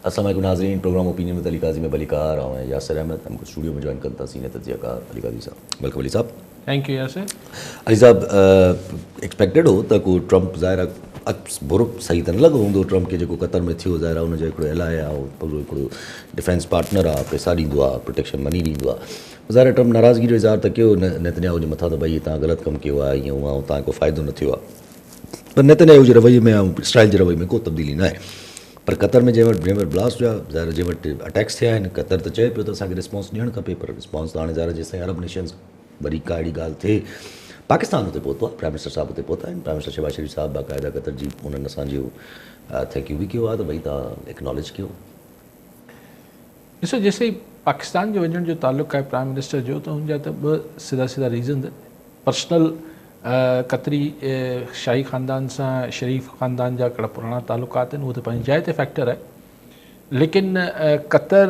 अस्सलाम वालेकुम नाज़रीन, प्रोग्राम ओपिनियन में अली काजी में बली कहा रहा हूँ यासर अहमद। हमको स्टूडियो में ज्वाइन करता सीनियर तज्ज़ियाकार अली काजी साहब। वेलकम अली साहब। Thank you Yasir. अली साहब एक्सपेक्टेड हो त को ट्रंप ज़ाहिर बुरो सही त न लॻो हूंदो ट्रंप खे जेको क़तर में थियो, ज़ाहिर आहे हुनजो हिकिड़ो एलाए आहे, पूरो हिकिड़ो डिफेंस पार्टनर आहे, पैसा ॾींदो आहे, प्रोटेक्शन मनी ॾींदो आहे। ज़ाहिर ट्रंप नाराज़गी जो इज़हार त कयो नेतन्याहू जे मथां त भई तव्हां ग़लति कमु कयो आहे, ईअं हूअं तव्हांखे को फ़ाइदो न थियो आहे। पर नेतन्याहू जे रवैये में ऐं इसराइल जे रवैये में को तब्दीली न आहे। पर क़तर में जंहिं वटि ब्लास्ट हुआ, ज़ाहिर जंहिं वटि अटैक्स थिया आहिनि, क़तर त चए पियो त असांखे रिस्पॉन्स ॾियणु खपे, पर रिस्पॉन्स त हाणे ज़ाहिर जेसिताईं अरब नेशंस वरी का अहिड़ी ॻाल्हि थिए। पाकिस्तान हुते पहुतो आहे, प्राइम मिनिस्टर साहब हुते पहुता आहिनि, प्राइम मिनिस्टर शहबाज शरीफ़ साहब बाक़ाइदा क़तर जी उन्हनि असांजो थैंक यू बि कयो आहे त भई तव्हां एक्नॉलेज कयो। ॾिसो, जेसिताईं पाकिस्तान जो वञण जो ताल्लुक़ु आहे प्राइम मिनिस्टर जो, त हुनजा त ॿ सीधा रीज़न पर्सनल क़तरी शाही ख़ानदान सां शरीफ़ ख़ानदान जा हिकिड़ा पुराणा ताल्लुक़ात आहिनि, उहो त पंहिंजी जाइ ते फैक्टर आहे। लेकिन क़तर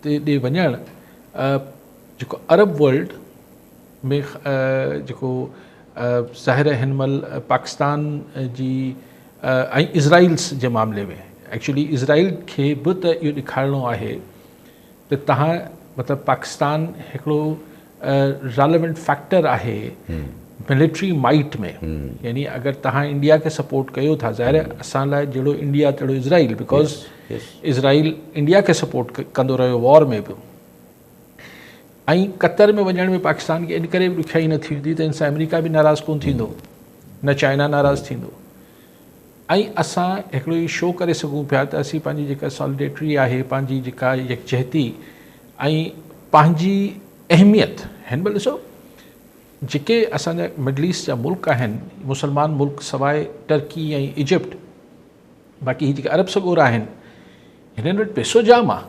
ॾे वञणु जेको अरब वर्ल्ड में जेको ज़ाहिर हिन महिल पाकिस्तान जी ऐं इज़राइल्स जे मामले में एक्चुअली इज़राइल खे बि त इहो ॾेखारिणो आहे त तव्हां मतिलबु पाकिस्तान हिकिड़ो रेलेवेंट फैक्टर आहे मिलिट्री माइट में। यानी अगरि तव्हां इंडिया खे सपोर्ट कयो था, ज़ाहिर असां लाइ जहिड़ो इंडिया तहिड़ो इज़राइल, बिकॉज़ इज़राइल इंडिया खे सपोर्ट कंदो रहियो वॉर में बि। ऐं क़तर में वञण में पाकिस्तान खे इन करे बि ॾुखियाई न थींदी त इन सां अमेरिका बि नाराज़ कोन थींदो, न चाइना नाराज़ थींदो। ऐं असां हिकिड़ो इहो शो करे सघूं पिया त असीं पंहिंजी जेका सॉलिडेटरी आहे, पंहिंजी जेका यकजहती ऐं पंहिंजी अहमियत, हिन महिल ॾिसो जेके असांजा मिडल ईस्ट जा मुल्क आहिनि, मुस्लमान मुल्क सवाइ टर्की ऐं इजिप्ट, बाक़ी हीअ जेके अरब सॻोर आहिनि, हिननि वटि पैसो जाम आहे,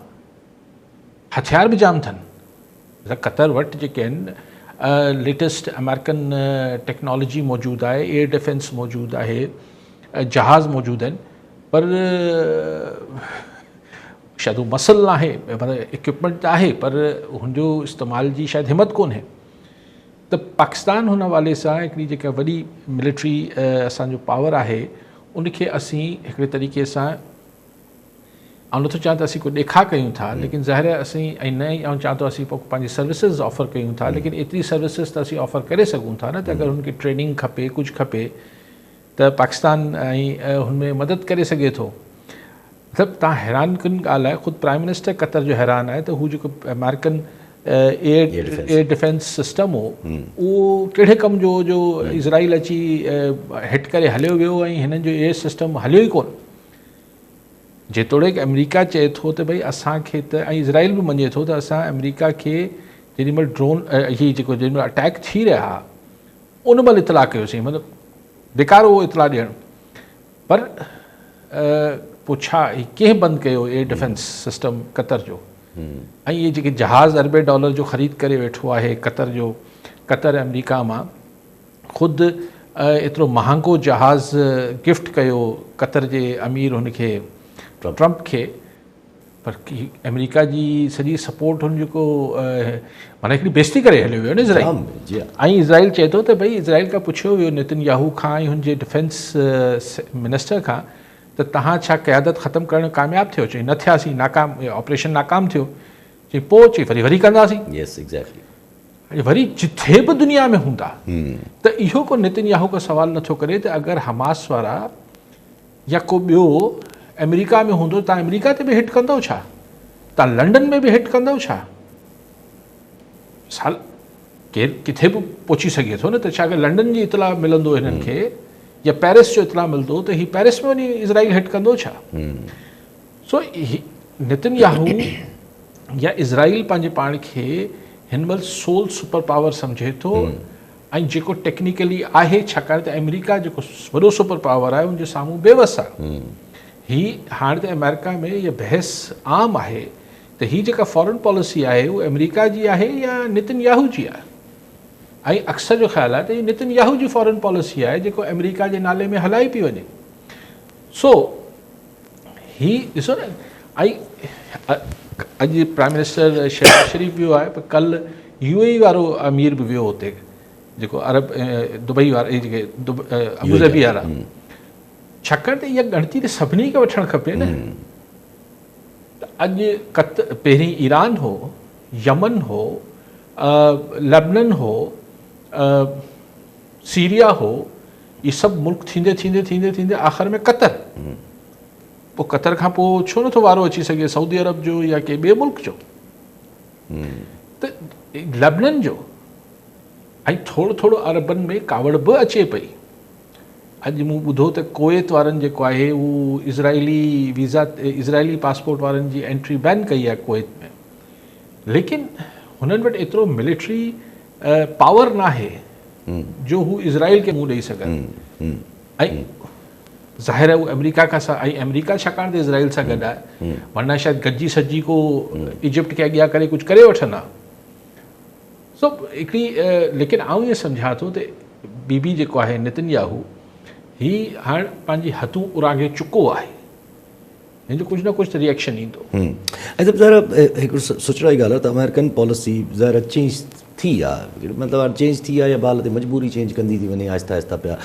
हथियार बि जाम अथनि। क़तर वटि जेके आहिनि लेटेस्ट अमेरिकन टेक्नोलॉजी मौजूदु आहे, एयर डिफेंस मौजूदु आहे, जहाज़ मौजूदु आहिनि, पर शायदि उहो मसल न आहे, मतिलबु इक्विपमेंट त आहे, पर हुनजो इस्तेमाल जी शायदि हिमत कोन्हे। त पाकिस्तान हुन हवाले सां हिकिड़ी जेका वॾी मिलिट्री असांजो पावर आहे, उनखे असीं हिकिड़े तरीक़े सां, ऐं नथो चाहियां त असीं कोई ॾेखा कयूं था, लेकिन ज़ाहिर आहे असीं ऐं न ई ऐं चाहियां थो असीं पोइ पंहिंजी सर्विसिस ऑफर कयूं था, लेकिन एतिरी सर्विसिस त असीं ऑफर करे सघूं था न, त अगरि हुनखे ट्रेनिंग खपे, कुझु खपे, त पाकिस्तान ऐं हुनमें मदद करे सघे थो। मतिलबु तव्हां हैरान कन ॻाल्हि आहे, ख़ुदि प्राइम मिनिस्टर क़तर जो हैरान आहे त हू जेको अमेरिकन एयर डिफेंस सिस्टम हो, उहो कहिड़े कम जो इज़राइल अची हिट करे हलियो वियो, ऐं हिननि जो एयर सिस्टम हलियो ई कोन। जेतोणीकि अमेरिका चए थो त भई असांखे त, ऐं इज़राइल बि मञे थो त असां अमेरिका खे जेॾीमहिल ड्रोन हीअ जेको जेॾीमहिल अटैक थी रहिया हुआ उन महिल इतला कयोसीं, मतिलबु बेकार उहो इतला ॾियणु। पर पोइ छा कंहिं बंदि कयो एयर डिफेंस सिस्टम क़तर जो? ऐं इहे जेके जहाज़ अरबे डॉलर जो ख़रीद करे वेठो आहे क़तर जो, क़तर अमेरिका मां ख़ुदि एतिरो महांगो जहाज़ गिफ्ट कयो क़तर जे अमीर हुनखे ट्रंप खे, पर अमेरिका जी सॼी सपोर्ट हुन जेको माना हिकिड़ी बेइज़ती करे हलियो वियो न इज़राइल। ऐं इज़राइल चए थो त भई इज़राइल खां पुछियो वियो नेतन्याहू खां ऐं हुनजे डिफेंस मिनिस्टर खां त तव्हां छा क़यादत ख़तमु करणु कामयाबु थियो? चई न थियासीं, नाकाम, ऑपरेशन नाकाम थियो। चई पोइ चई वरी कंदासीं। यस एग्ज़ैक्टली। वरी जिथे बि दुनिया में हूंदा त इहो को नेतन्याहू को सवाल नथो करे त अगरि हमास वारा या को ॿियो अमेरिका में हूंदो, तव्हां अमेरिका ते बि हिट कंदव छा? तव्हां लंडन में बि हिट कंदव छा? साल केरु किथे बि पहुची सघे थो न, त छा अगरि लंडन जी इतला मिलंदो हिननि खे या पेरिस जो इतला मिलंदो त हीउ पेरिस में वञी इज़राइल हिट कंदो छा? सो नेतन्याहू या इज़राइल पंहिंजे पाण खे हिन महिल सोल सुपर पावर सम्झे थो, ऐं जेको टेक्निकली आहे, छाकाणि त अमेरिका जेको वॾो सुपर पावर आहे उनजे साम्हूं बेवस आहे। ही हाणे त अमेरिका में इहा बहस आम आहे त हीअ जेका फॉरेन पॉलिसी आहे उहा अमेरिका जी आहे या नेतन्याहू जी आहे। ऐं अक्सर जो ख़्यालु आहे त हीअ नेतन्याहू जी फॉरेन पॉलिसी आहे जेको अमेरिका जे नाले में हलाई पई वञे। सो ही ॾिसो न, ऐं अॼु प्राइम मिनिस्टर शहबाज शरीफ़ वियो आहे, पर कल्ह UAE वारो अमीर बि वियो हुते, जेको अरब दुबई वारा जेके अबूज़बी वारा। छाकाणि त इहा ॻणती त सभिनी खे वठणु खपे न। अॼु पहिरीं ईरान हो, यमन हो, लेबनन हो, सीरिया हो, ये सभु मुल्क थींदे थींदे थींदे थींदे आख़िर में कतर, पोइ कतर खां पोइ छो नथो वारो अची सघे सऊदी अरब जो या के ॿिए मुल्क जो, त लेबनन जो, ऐं थोरो थोरो अरबनि में कावड़ बि अचे पई। अॼु मूं ॿुधो त कुवैत वारनि जेको आहे उहो इज़राइली पासपोर्ट वारनि जी एंट्री बैन कई आहे कुवैत में, लेकिन हुननि वटि एतिरो मिलिट्री पावर नाहे जो हू इज़राइल खे मुंहुं ॾेई सघनि। ऐं ज़ाहिर आहे उहो अमेरिका खां सां, ऐं अमेरिका छाकाणि त इज़राइल सां गॾु आहे, वरना शायदि गॾिजी सॼी को इजिप्ट खे अॻियां करे कुझु करे वठंदा। सो हिकिड़ी लेकिन आउं ईअं सम्झां थो त बीबी जेको आहे नेतन्याहू ही हाणे पंहिंजी हथूं उरागे चुको आहे, हिन जो कुझु न कुझु त रिएक्शन ईंदो। ऐं सभु ज़रा हिकिड़ो सोचण वारी ॻाल्हि आहे त अमेरिकन पॉलिसी ज़रा चेंज थी आहे, मतिलबु हाणे चेंज थी आहे या बाल ते मजबूरी चेंज कंदी थी वञे आहिस्ता आहिस्ता पिया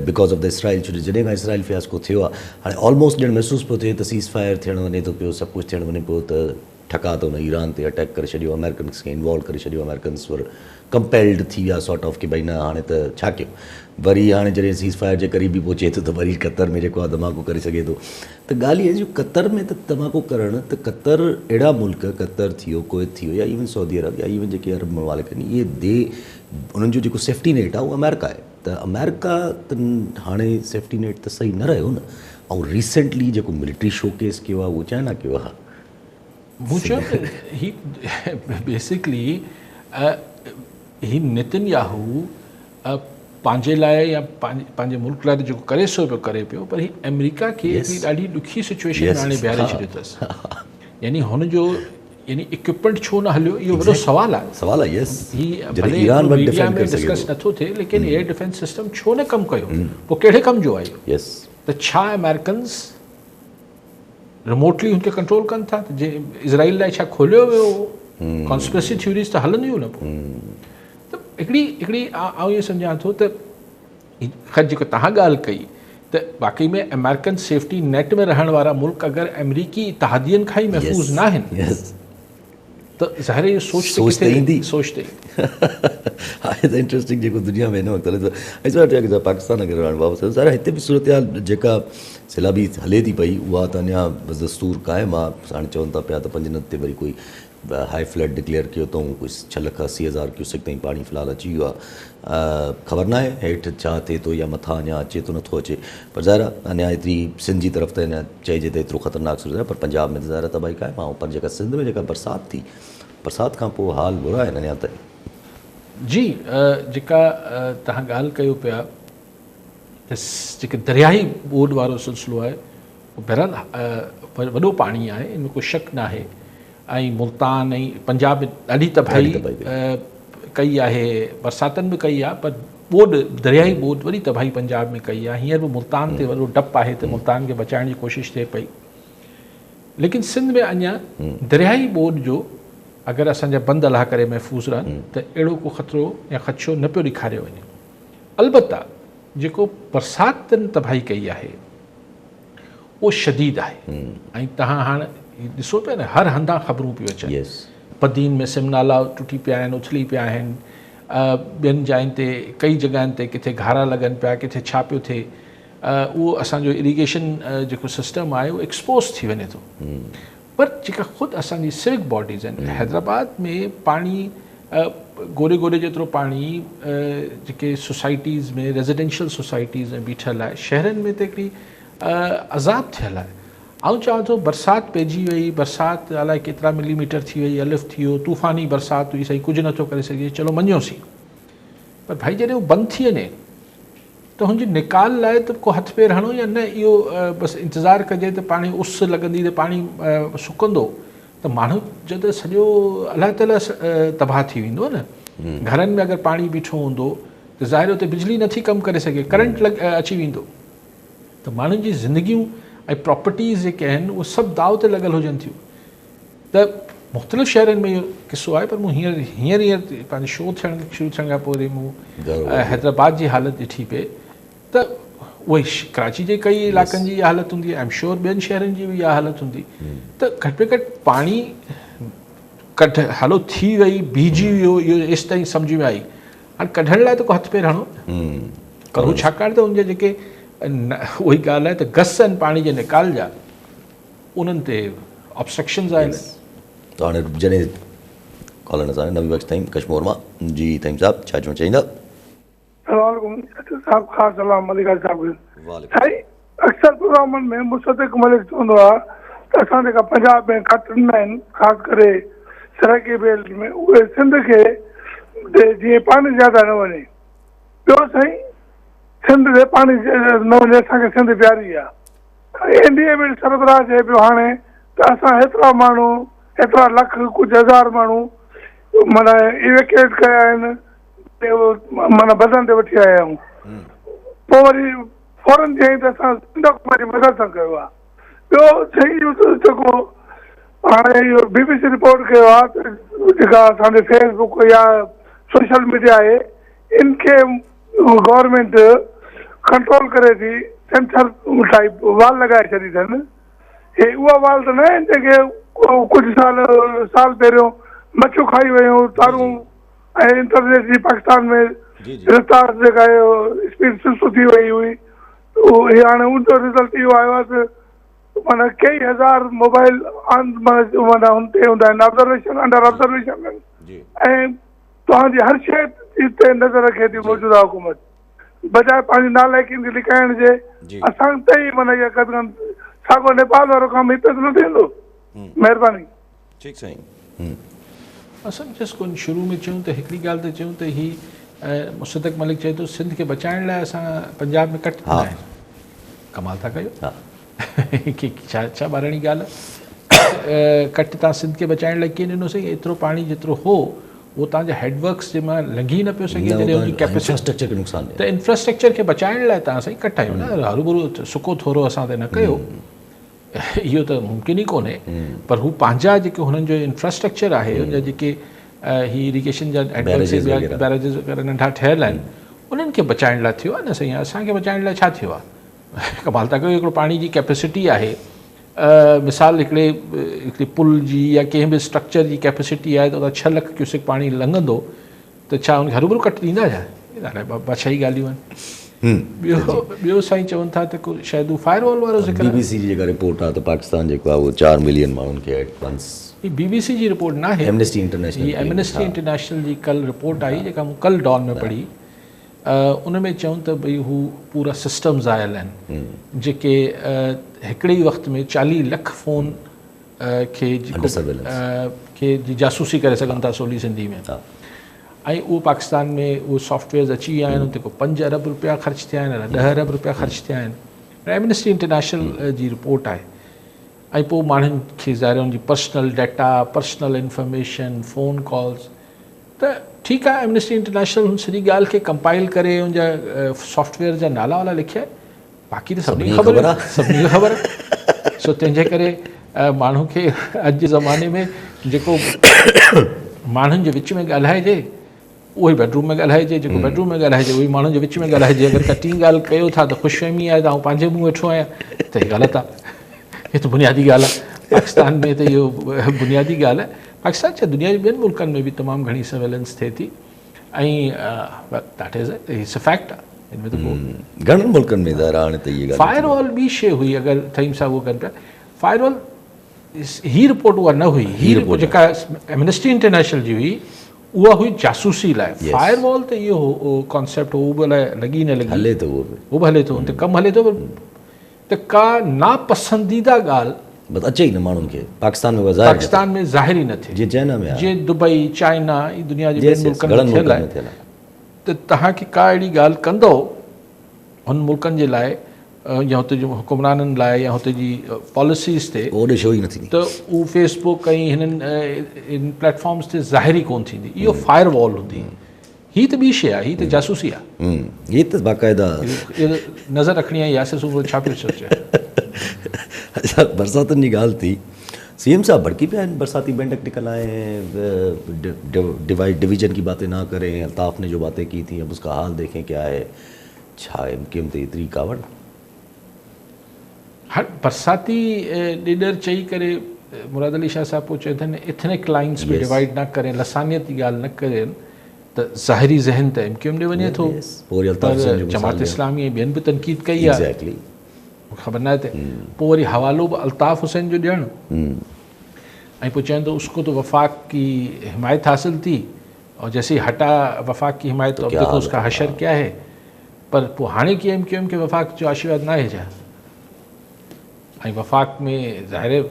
बिकॉज ऑफ द इसराइल, छो जॾहिं खां इसराइल फियास्को थियो आहे हाणे ऑलमोस्ट ॼण महसूसु पियो थिए त सीज़ फायर थियणु वञे थो पियो, सभु कुझु थियणु वञे पियो, त ठका त हुन ईरान ते अटैक करे छॾियो, अमेरिकन्स खे इन्वॉल्व करे छॾियो, अमेरिकन्स वर कंपेल्ड थी विया सॉर्ट ऑफ की भई न हाणे त छा कयूं। वरी हाणे जॾहिं सीज़ फायर जे क़रीब बि पहुचे थो त वरी कतर में जेको आहे धमाको करे सघे थो। त ॻाल्हि इहा जो कतर में त धमाको करणु, त कतर अहिड़ा मुल्क, कतर थियो, कुवैत थियो या इवन सऊदी अरब या इवन जेके अरब ममालिक आहिनि, इहे उन्हनि जो जेको सेफ्टी नेट आहे उहो अमेरिका आहे। त अमेरिका त हाणे सेफ्टी नेट त सही न रहियो न, ऐं रिसेंटली जेको मिलिट्री शोकेस कयो आहे उहो चाइना कयो आहे। मूं चयो ही बेसिकली ही नेतन्याहू पंहिंजे लाइ या पंहिंजे मुल्क लाइ जेको करे सो पियो करे पियो, पर ही अमेरिका खे हिकिड़ी ॾाढी ॾुखी सिचुएशन में हाणे बीहारे छॾियो अथसि। यानी हुनजो यानी इक्विपमेंट छो न हलियो, इहो वॾो सवाल आहे। सवाल आहे, यस। मीडिया में डिस्कस नथो थिए, लेकिन एयर डिफेंस सिस्टम छो न कमु कयो, पोइ कहिड़े कम जो आहे? यस। त छा अमेरिकन्स रिमोटली हुनखे कंट्रोल कनि था? जे इज़राइल लाइ छा खोलियो वियो हो? कॉन्स्पिरेसी थ्योरीज़ त हलंदियूं न पोइ। त हिकिड़ी आउं इहो सम्झां थो त ख़ैर जेको तव्हां ॻाल्हि कई त वाक़ई में अमेरिकन सेफ्टी नेट में रहण वारा मुल्क अगरि अमरीकी इतिहादियुनि खां ई महफ़ूज़ न आहिनि त ज़ाहिर इहो सोच ते ईंदी। हा, इट्स इंट्रेस्टिंग जेको दुनिया में हिन वक़्तु हले थो। ऐं चयो पाकिस्तान अगरि हाणे वापसि ज़ाहिर हिते बि सूरत हाल जेका सैलाबी हले थी पई उहा त अञा दस्तूर क़ाइमु आहे। हाणे चवनि था पिया त 5 ते वरी कोई हाई फ्लड डिक्लेयर कयो अथऊं, कुझु 6,80,000 क्यूसेक ताईं पाणी फ़िलहालु अची वियो आहे। ख़बर न आहे हेठि छा थिए थो या मथां अञा अचे थो नथो अचे, पर ज़ाहिर आहे अञा एतिरी सिंध जी तरफ़ त अञा चइजे त एतिरो ख़तरनाक सूरत आहे, पर पंजाब में त ज़ाहिर तबाही क़ाइमु आहे। पर जेका सिंध में जेका बरसाति थी, बरसाति खां पोइ हाल बुरा आहिनि अञा ताईं। जी, जेका तव्हां ॻाल्हि कयो पिया त जेके दरियाई ॿोॾि वारो सिलसिलो आहे उहो बहरहाल वॾो पाणी आहे, इन में को शक न आहे। ऐं मुल्तान ऐं पंजाब में ॾाढी तबाही कई आहे, बरसातनि बि कई आहे, पर ॿोॾि दरियाई ॿोॾि वरी तबाही पंजाब में कई आहे। हींअर बि मुल्तान ते वॾो डपु आहे त मुल्तान खे बचाइण जी कोशिशि थिए पई, लेकिन सिंध में अञा दरियाई ॿोॾि जो अगरि असांजा बंदि अलाह करे महफ़ूज़ रहनि त अहिड़ो को ख़तरो या ख़दशो न पियो ॾेखारियो वञे। अलबत्ता जेको बरसातनि तबाही कई आहे उहो शदीद आहे। ऐं तव्हां हाणे ॾिसो पिया न, हर हंधा ख़बरूं पियूं अचनि। पदीन में सिमनाला टुटी पिया आहिनि, उछली पिया आहिनि, ॿियनि जायुनि ते कई जॻहियुनि ते किथे घारा लॻनि पिया, किथे छा पियो थिए, उहो असांजो इरिगेशन जेको सिस्टम आहे उहो एक्सपोज़ थी वञे थो। पर जेका ख़ुदि असांजी सिविक बॉडीज़ आहिनि, हैदराबाद में पाणी गोरे गोरे जेतिरो पाणी जेके सोसाइटीज़ में, रेज़िडेंशियल सोसाइटीज़ में बीठल आहे, शहरनि में त हिकिड़ी अज़ाब थियल आहे। आउं चवां थो बरसाति पइजी वई, बरसाति अलाए केतिरा मिलीमीटर थी वई, अलिफ़ थी वियो, तूफ़ानी बरसाति हुई, सही कुझु नथो करे सघे, चलो मञियोसीं। पर भाई जॾहिं उहो बंदि थी वञे त हुनजी निकाल लाइ त को हथु पेर हणो या न, इहो बसि इंतज़ारु कजे त पाणी उस लॻंदी त पाणी सुकंदो, त माण्हू जॾहिं सॼो अलाह ताला तबाह थी वेंदो न। घरनि में अगरि पाणी बीठो हूंदो त ज़ाहिर उते बिजली नथी कमु करे सघे, करंट अची वेंदो, त माण्हुनि जी ज़िंदगियूं ऐं प्रॉपर्टीज़ जेके आहिनि उहे सभु दाव ते लॻल हुजनि थियूं। त मुख़्तलिफ़ शहरनि में इहो किसो आहे। पर मूं हींअर पंहिंजो शो शुरू थियण खां पोइ वरी मूं हैदराबाद जी हालति ॾिठी पिए त उहे कराची जे कई इलाइक़नि जी इहा हालत हूंदी आहे, आई एम श्योर ॿियनि शहरनि जी बि इहा हालत हूंदी। त घटि में घटि पाणी हलो थी वई, बीजी वियो, इहो एसि ताईं सम्झ में आई। हाणे कढण लाइ त को हथु पेर हणो, पर हू छाकाणि त उनजा जेके उहा ॻाल्हि आहे त गस आहिनि पाणी जे निकाल जा, उन्हनि ते ऑब्स्ट्रक्शन्स आहिनि। त हाणे जॾहिं कॉलर असां नवी बख़्श ताईं कश्मीर मां जी ताईं साहिबु छा चवणु चाहींदा? साहब ख़ासि सलाम मलिका साहब साईं, अक्सर प्रोग्रामनि में मुस्तक़ मलिक चवंदो आहे त असां जेका पंजाब में खट ॾींदा आहिनि, ख़ासि करे सराइकी बेल्ट में, उहे सिंध खे जीअं पाणी ज़्यादा न वञे। ॿियो साईं, सिंध ते पाणी न वञे, असांखे सिंध प्यारी आहे। इंडिया में सरबराह चए पियो हाणे त असां हेतिरा माण्हू, हेतिरा लख कुझु हज़ार माण्हू माना इवेक्यूएट कया आहिनि, माना बदन ते वठी आया आहियूं। पोइ वरी फौरन चयईं त असां सिंध हुकूमत जी मदद सां कयो आहे। ॿियो साईं इहो जेको हाणे इहो BBC रिपोर्ट कयो आहे त जेका असांजे फेसबुक या सोशल मीडिया आहे, इनखे गवर्नमेंट कंट्रोल करे थी, सेंसर टाइप वाल लॻाए छॾी अथनि। हे उहा वाल त न आहिनि जेके कुझु साल पहिरियों मच्छियूं खाई वियूं, तारूं ऐं इंटरनेट जी पाकिस्तान में रफ़्तार जेका स्पीड सुस्त थी वई हुई। हाणे उनजो रिज़ल्ट इहो आयो आहे त माना कई हज़ार मोबाइल माना हुन ते हूंदा आहिनि, ऑब्ज़र्वेशन अंडर ऑब्ज़र्वेशन आहिनि, ऐं तव्हांजी हर शइ ते नज़र रखे थी मौजूदा हुकूमत, बजाए पंहिंजी नालाइकिन खे लिकाइण जे। असां ते ई माना इहा कदम साॻियो नेपाल वारो कमु हिते त न थींदो। महिरबानी। ठीकु साईं। असां जस्ट शुरू में चयूं त हिकिड़ी ॻाल्हि त चयूं त ही मुस्तक़ मलिक चए थो सिंध खे बचाइण लाइ असां पंजाब में कट कंदा आहियूं। कमाल था कयो, छा छा ॿारणी ॻाल्हि आहे। कट तव्हां सिंध खे बचाइण लाइ कीअं ॾिनो सही? एतिरो पाणी जेतिरो हो उहो तव्हांजा हेडवर्क्स जे मां लंघी न पियो सघे, इंफ्रास्ट्रक्चर खे नुक़सानु त इंफ्रास्ट्रक्चर खे बचाइण लाइ तव्हां साईं कट आहियूं न, हरूभरू सुको थोरो असां ते न कयो, इहो त मुमकिन ई कोन्हे। पर हू पंहिंजा जेके हुननि जो इंफ्रास्ट्रक्चर आहे, उनजा जेके ही इरिगेशन जा बैरेजिस वग़ैरह नंढा ठहियल आहिनि, उन्हनि खे बचाइण लाइ थियो आहे न साईं। असांखे बचाइण लाइ छा थियो आहे? कमाल था कयो। हिकिड़ो पाणी जी कैपेसिटी आहे, मिसाल हिकिड़े पुल जी या कंहिं बि स्ट्रक्चर जी कैपेसिटी आहे त उतां 6 लख क्यूसेक पाणी लंघंदो, त छा उनखे हरूभरू कट ॾींदा छा? ॿ 6 ई ॻाल्हियूं आहिनि। ॿियो साईं चवनि था त शायदि हू फायर वॉल वारो ज़िक्र आहे। BBC जी जेका रिपोर्ट आहे त पाकिस्तान जेको आहे उहो 4 मिलियन माण्हुनि खे एडवांस, ही BBC जी रिपोर्ट न आहे, एमनेस्टी इंटरनेशनल, ही एमनेस्टी इंटरनेशनल जी कल रिपोर्ट आई जेका मूं कल डॉन में पढ़ी। उन में चऊं त भई हू पूरा सिस्टम्स आयल आहिनि जेके हिकिड़े ई वक़्त में 40 लख फ़ोन खे जासूसी करे सघनि था सोली सिंधी में। ऐं उहो पाकिस्तान में उहे सॉफ्टवेयर्स अची विया आहिनि, उते को 5 अरब रुपया ख़र्च थिया आहिनि, 10 अरब रुपया ख़र्च थिया आहिनि। एमनेस्टी इंटरनेशनल जी रिपोर्ट आहे। ऐं पोइ माण्हुनि खे ज़ाहिर उनजी personal data, personal information, phone calls, त ठीकु आहे एमनेस्टी इंटरनेशनल हुन सॼी ॻाल्हि खे कंपाइल करे उनजा सॉफ्टवेयर जा नाला वाला लिखिया आहे, बाक़ी त सभिनी खे ख़बर आहे। सो तंहिंजे करे माण्हू खे अॼु जे ज़माने में जेको माण्हुनि जे विच में ॻाल्हाइजे उहो ई बेडरूम में ॻाल्हाइजे, जेको बेडरूम में ॻाल्हाइजे उहो ई माण्हुनि जे विच में ॻाल्हाइजे। अगरि का टी ॻाल्हि कयो था त ख़ुशफ़हमी आहे त आउं पंहिंजे मुंहुं वेठो आहियां, त हीअ ग़लति आहे। हीअ त बुनियादी ॻाल्हि आहे। पाकिस्तान में त इहो बुनियादी ॻाल्हि आहे। पाकिस्तान छा दुनिया जे ॿियनि मुल्कनि में बि तमामु घणी सर्वेलेंस थिए थी, ऐं that is it's a fact आहे। हिन में त घणनि मुल्कनि में ज़ाहिर हाणे त इहा फायर वॉल ॿी शइ हुई, अगरि थईम सां उहो कनि पिया फायर वॉल, ही रिपोर्ट उहा न हुई। ही रिपोर्ट जेका एमनेस्टी इंटरनेशनल जी हुई उहा हुई जासूसी लाइ। फायर वॉल त इहो कॉन्सेप्ट हो, उहो भले लॻी न लॻी हले थो, उहो बि हले थो, उते कमु हले थो। त का नापसंदीदा ॻाल्हि बस अचे ई न माण्हुनि खे पाकिस्तान में, पाकिस्तान में ज़ाहिर ई न थिए। जीअं चाइना में, जीअं दुबई, चाइना, दुनिया जे ॿियनि मुल्कनि में थियल आहे, त तव्हांखे का अहिड़ी ॻाल्हि कंदो हुन मुल्कनि जे लाइ या हुते जो हुकुमराननि लाइ या हुते जी पॉलिसीज़ ते, उहो ॾिसो ई न थींदी, त उहो फेसबुक ऐं हिननि प्लेटफॉर्म्स ते ज़ाहिर ई कोन थींदी। इहो फायर वॉल हूंदी। हीअ त ॿी शइ आहे, हीअ त जासूसी आहे। हीअ त बाक़ाइदा नज़र रखणी आहे। यासिर सुबुह छा पियो सोचे? अच्छा, बरसातुनि जी ॻाल्हि थी, CM साहब भड़की पिया आहिनि, बरसाती बेंडक निकल आए हैं, डिवीजन की बातें ना करें, अल्ताफ ने जो बातें की थी अब उसका हाल देखें क्या है। छा क़ीमत इतनी कावड़ हर बरसाती लीडर चई करे मुराद अली शाह साहब पोइ चवनि था एथनिक लाइन्स में डिवाइड न करें, लसानियत जी ॻाल्हि न करें त ज़ाहिरी ज़हन त MQM ॾे वञे थो। पर जमात इस्लामी ऐं ॿियनि बि तनक़ीद कई आहे, ख़बर न आहे त पोइ वरी हवालो बि अल्ताफ़ हुसैन जो ॾियणु ऐं पोइ चवनि थो उसको तो वफ़ाक़ की हिमायत हासिल थी और जैसे ही हटा वफ़ाक़ की हिमायत तो अब देखो उसका हशर क्या है। पर पोइ हाणे की MQM खे वफ़ाक़ जो आशीर्वाद न आहे छा? ऐं वफ़ाक़ में ज़ाहिर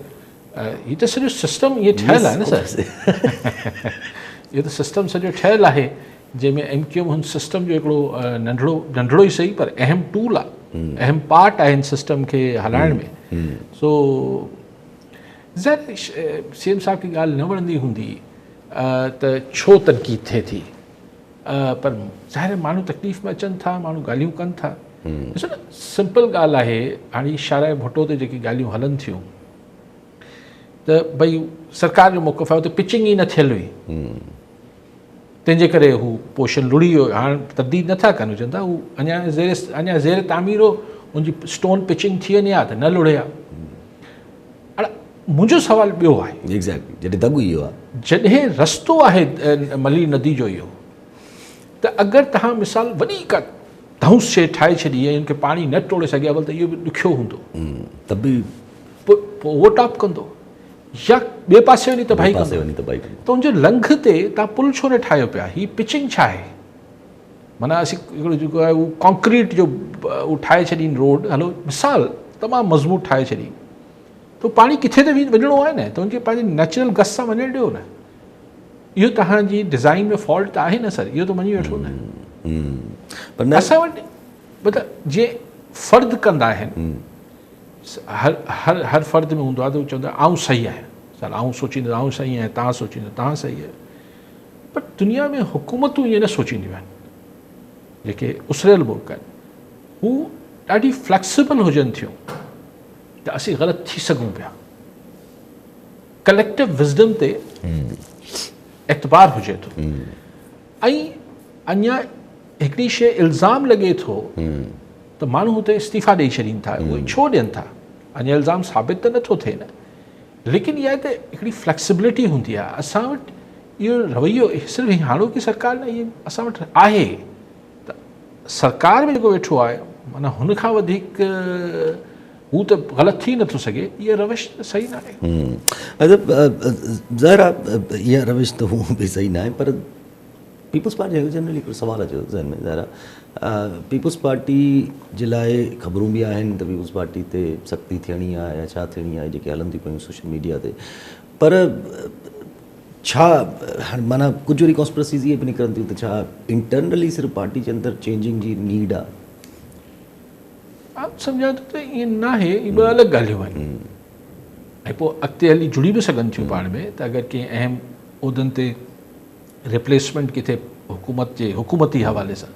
हीअ त सॼो सिस्टम ईअं ठहियलु आहे न सर, इहो त सिस्टम सॼो ठहियलु आहे जंहिंमें MQM हुन सिस्टम जो हिकिड़ो नंढड़ो ई सही पर अहम टूल आहे, अहम पार्ट आहे हिन सिस्टम खे हलाइण में। सो ज़ाहिर CM साहब खे ॻाल्हि न वणंदी हूंदी त छो तनक़ीद थिए थी, पर ज़ाहिर माण्हू तकलीफ़ में अचनि था, माण्हू ॻाल्हियूं कनि था। ॾिसो न सिंपल ॻाल्हि आहे, हाणे शाराए भुट्टो ते जेकी ॻाल्हियूं हलनि थियूं त भई सरकार जो मौक़िफ़ आहे, उते पिचिंग ई न थियल हुई, तंहिंजे करे हू पोर्शन लुड़ी वियो। हाणे तब्दील नथा कनि, चवनि था हू अञा ज़ेर तामीर हो, हुनजी स्टोन पिचिंग थी वञे हा त न लुड़े हा। हाणे मुंहिंजो सुवालु ॿियो आहे, जॾहिं दॻु इहो आहे, जॾहिं रस्तो आहे मली नदी जो इहो, त अगरि तव्हां मिसाल वॾी का धौंस शइ ठाहे छॾी ऐं हुनखे पाणी न टोड़े सघे अवल त इहो बि ॾुखियो हूंदो, त बि पोइ उहो टॉप कंदो या ॿिए पासे वञी तबाही कंदो। त हुनजे लंघ ते तव्हां पुल छो न ठाहियो पिया? हीअ पिचिंग छा आहे? माना असीं हिकिड़ो जेको आहे उहो कॉन्क्रीट जो उहो ठाहे छॾीनि रोड, हलो मिसाल तमामु मज़बूत ठाहे छॾी, त पाणी किथे त वञिणो आहे न, त हुनखे पंहिंजे नेचुरल गस सां वञणु ॾियो न। इहो तव्हांजी डिज़ाइन में फॉल्ट त आहे न सर, इहो त मञी वठो न। असां वटि मतिलबु जीअं फ़र्द कंदा आहिनि, हर फ़र्द में हूंदो आहे त उहो चवंदो आहे आउं सही आहियां, सर आउं सोचींदो आउं सही आहियां, तव्हां सोचींदो तव्हां सही आहे। पर दुनिया में हुकूमतूं ईअं न सोचींदियूं आहिनि, जेके उसरियल मुल्क आहिनि हू ॾाढी फ्लैक्सिबल हुजनि थियूं त असीं ग़लति थी सघूं पिया। कलेक्टिव विज़डम ते एतबार हुजे थो, ऐं अञा हिकिड़ी शइ इल्ज़ाम लॻे थो त माण्हू हुते इस्तीफ़ा ॾेई छॾीनि था, उहे छो ॾियनि था? अञा इल्ज़ाम साबित त नथो थिए न, लेकिन इहा त हिकिड़ी फ्लैक्सिबिलिटी हूंदी आहे। असां वटि इहो रवैयो सिर्फ़ु हाणोकी सरकार न, इहो असां वटि आहे। त सरकार में जेको वेठो आहे माना हुन खां वधीक हू त ग़लति थी नथो सघे, इहा रविश सही न आहे। ज़ाहिर आहे इहा रविश त हू बि सही न आहे, पर पीपल्स पार्टी जो जनरली हिकिड़ो सुवालु अचे ज़हन में, ज़ाहिर आहे पीपल्स पार्टी जे लाइ ख़बरूं बि आहिनि त पीपल्स पार्टी ते सख़्ती थियणी आहे या छा थियणी आहे, जेके हलनि थी पियूं सोशल मीडिया ते। पर छा माना कुझु वरी कॉन्स्पिरेसीज़ इहे बि निकिरनि थियूं त छा इंटरनली सिर्फ़ु पार्टी जे अंदरि चेंजिंग जी नीड आहे? सम्झां थो त ईअं न आहे, इहे ॿ अलॻि ॻाल्हियूं आहिनि, ऐं पोइ अॻिते हली जुड़ी बि सघनि थियूं पाण में। त अगरि कंहिं अहम उहिदनि ते रिप्लेसमेंट किथे हुकूमती हवाले सां,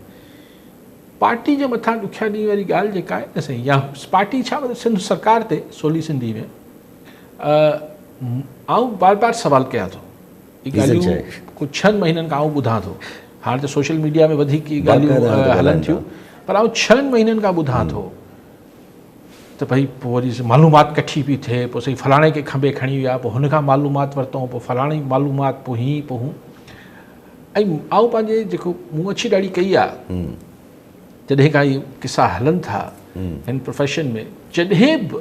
पार्टी जे मथां ॾुखिया ॾींहं वारी ॻाल्हि जेका आहे न सही, या पार्टी छा मतिलबु सिंध सरकार ते सोली सिंधी में आउं बार बार सवाल कयां थो, इहे ॻाल्हियूं कुझु 6 महीननि खां आउं ॿुधां थो। हाणे त सोशल मीडिया में वधीक ॻाल्हियूं हलनि थियूं, पर आउं 6 महीननि खां ॿुधां थो त भई पोइ वरी मालूमात कठी पई थिए, पोइ सही फलाणे खे खंभे खणी विया, पोइ हुनखां मालूमात वरितऊं, पोइ फलाणी मालूमात, पोइ हीअं पोइ हूं। ऐं आउं पंहिंजे जेको मूं अछी ॾाढी कई आहे, जॾहिं खां इहे किसा हलनि था हिन प्रोफेशन में, जॾहिं बि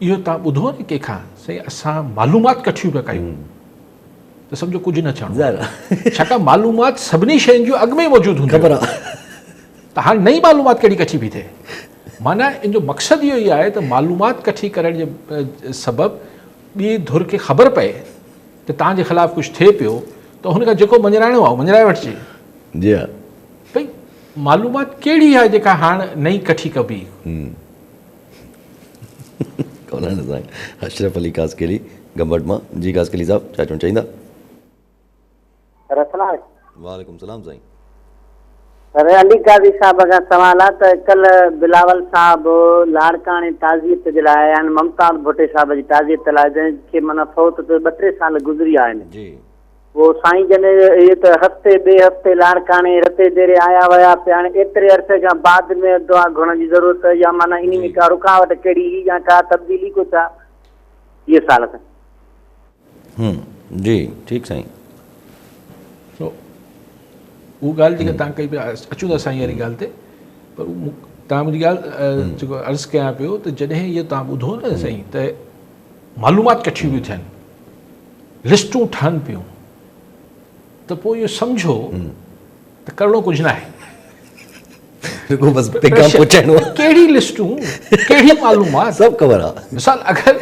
इहो तव्हां ॿुधो न कंहिंखां साईं असां मालूमात कठियूं पिया कयूं, त सम्झो कुझु न चवणो, छाकाणि मालूमात सभिनी शयुनि जूं अॻु में ई मौजूदु हूंदी ख़बर आहे। त हाणे नई मालूमात कहिड़ी कठी पई थिए? माना इन जो मक़सदु इहो ई आहे त मालूमात कठी करण जे सबबु ॿी धुर खे ख़बर पए त तव्हांजे ख़िलाफ़ु कुझु थिए पियो, त हुनखां जेको मञराइणो आहे मञराए वठिजे। जी हा, भई मालूमात कहिड़ी आहे जेका हाणे नई कठी कबी? अशरफ अली कासकेली गंबट मां। जी कासकेली साहब छा चवणु चाहींदा? वालेकुम सलाम साईं। अरे अली काज़ी साहब का सवाल है। तो कल बिलावल साहब लाड़काने ताज़ियत जे लाइ ऐं मुमताज़ भुट्टे साहब जी ताज़ियत लाइ जंहिंखे माना फौत ते 2-3 साल गुज़री आहिनि, जी वो साईं जन ये तो हफ़्ते ॿिए हफ़्ते लाड़काणे रते देरे आया विया पिया हाणे एतिरे अरसे खां बाद में दुआ घुरण जी ज़रूरत या माना इन में का रुकावट कहिड़ी या का तब्दीली कुझु आहे ये साल खां। जी ठीकु साईं। सो उहा ॻाल्हि जेका तव्हां कई पिया अचूं था साईं वारी ॻाल्हि ते पर तव्हां मुंहिंजी ॻाल्हि जेको अर्ज़ु कयां पियो त जॾहिं इहो तव्हां ॿुधो न साईं त मालूमात कठियूं पियूं थियनि लिस्टूं ठहनि पियूं त पोइ इहो सम्झो त करिणो कुझु न आहे। बस पैगाम पहुचाइणो आहे। कहिड़ी लिस्टूं कहिड़ी मालूमात सभु ख़बर आहे। मिसाल अगरि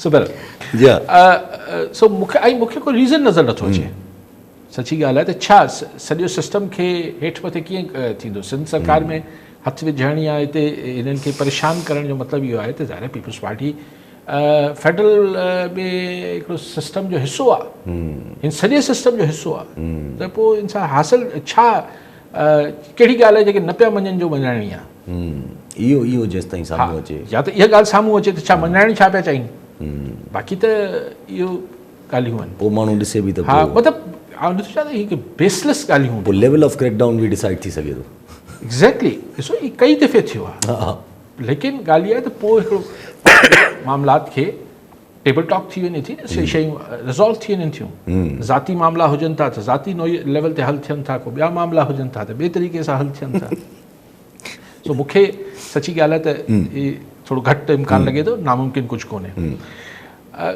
सुबर जी हा। सो मूंखे कोई रीज़न नज़र नथो अचे सची ॻाल्हि आहे त छा सॼो सिस्टम खे हेठि मथे कीअं थींदो। सिंध सरकार में हथु विझण या हिते इन्हनि खे परेशान करण जो मतिलबु इहो आहे त ज़ाहिर पीपल्स पार्टी फेडरल में हिकिड़ो सिस्टम जो हिसो आहे हिन सॼे सिस्टम जो हिसो आहे त पोइ इनसां हासिलु छा कहिड़ी ॻाल्हि आहे जेके न पिया मञनि जो मञाइणी आहे। इहो जेसि ताईं साम्हूं अचे या त इहा ॻाल्हि साम्हूं अचे त छा मञाइणी छा पिया चाहिनि बाक़ी त इहो ॻाल्हियूं आहिनि। पोइ माण्हू ॾिसे बि त हा मतिलबु नथो चवां त हिकु बेसलेस ॻाल्हियूं पोइ लेवल ऑफ क्रैकडाउन बि डिसाइड थी सघे थो। एग्ज़ैक्टली ॾिसो ही कई दफ़े थियो आहे लेकिन ॻाल्हि इहा आहे त पोइ हिकिड़ो मामलात खे टेबल टॉक थी वञे थी न शयूं रिज़ॉल्व थी वञनि थियूं। ज़ाती मामला हुजनि था त ज़ाती लेवल ते हल थियनि था को ॿिया मामला हुजनि था त ॿिए तरीक़े सां हल थियनि था। सो मूंखे सची ॻाल्हि आहे त ही थोरो घटि इम्कान लॻे थो नामुमकिन कुझु कोन्हे।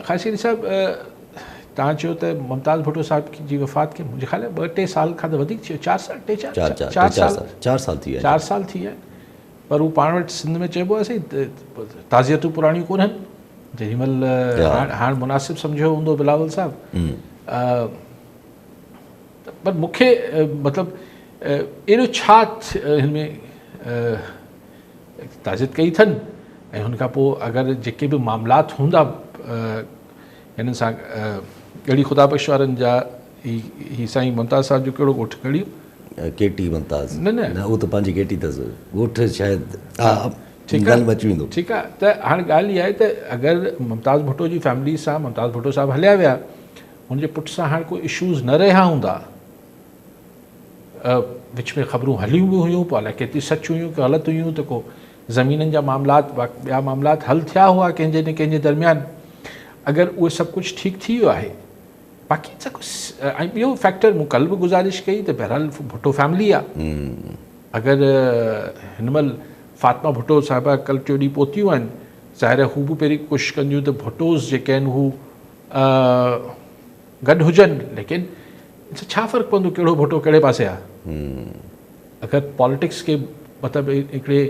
ख़ासियत साहिबु तव्हां चयो त मुमताज़ भुट्टो साहिब जी वफ़ात खे मुंहिंजे ख़्याल में 2-3 साल खां त वधीक थियो 4 साल 4 साल थी विया 4 साल थी विया पर हू पाण वटि सिंध में चइबो आहे साईं ताज़ियतूं पुराणियूं कोन्हनि जेॾीमहिल हाणे मुनासिबु सम्झो हूंदो बिलावल साहिबु पर मूंखे मतिलबु अहिड़ो छा हिन में ताज़ियत कई अथनि ऐं हुन खां पोइ अगरि जेके बि मामलात हूंदा हिननि सां ॻड़ी ख़ुदा बख़्श वारनि जा ही साईं मुमताज़ साहिब जो कहिड़ो ॻोठु ॻड़ी केटी मुमताज़ न उहो त पंहिंजी केटी अथसि ॻोठु शायदि ॻाल्हि में अची वेंदो। ठीकु आहे त हाणे ॻाल्हि इहा आहे त अगरि मुमताज़ भुट्टो जी फैमिली सां मुमताज़ भुट्टो साहिबु हलिया विया हुनजे पुट सां हाणे कोई इशूज़ न रहिया हूंदा विच में ख़बरूं हलियूं बि हुयूं पोइ अलाए केतिरी सच हुयूं की ग़लति हुयूं त को ज़मीननि जा मामलात ॿिया मामलात हल थिया हुआ कंहिंजे न कंहिंजे दरमियान अगरि उहे सभु कुझु ठीकु थी वियो आहे बाक़ी त कुझु ऐं ॿियो फैक्टर मूं कल्ह बि गुज़ारिश कई त बहरहाल भुट्टो फैमिली आहे अगरि हिन महिल फातिमा भुट्टो साहिबा कल्ह 4 ॾींहं पहुतियूं आहिनि ज़ाहिर हू बि पहिरीं कोशिशि कंदियूं त भुट्टोज़ जेके आहिनि हू गॾु हुजनि लेकिन छा फ़र्क़ु पवंदो कहिड़ो भुट्टो कहिड़े पासे आहे। अगरि पॉलिटिक्स खे मतिलबु हिकिड़े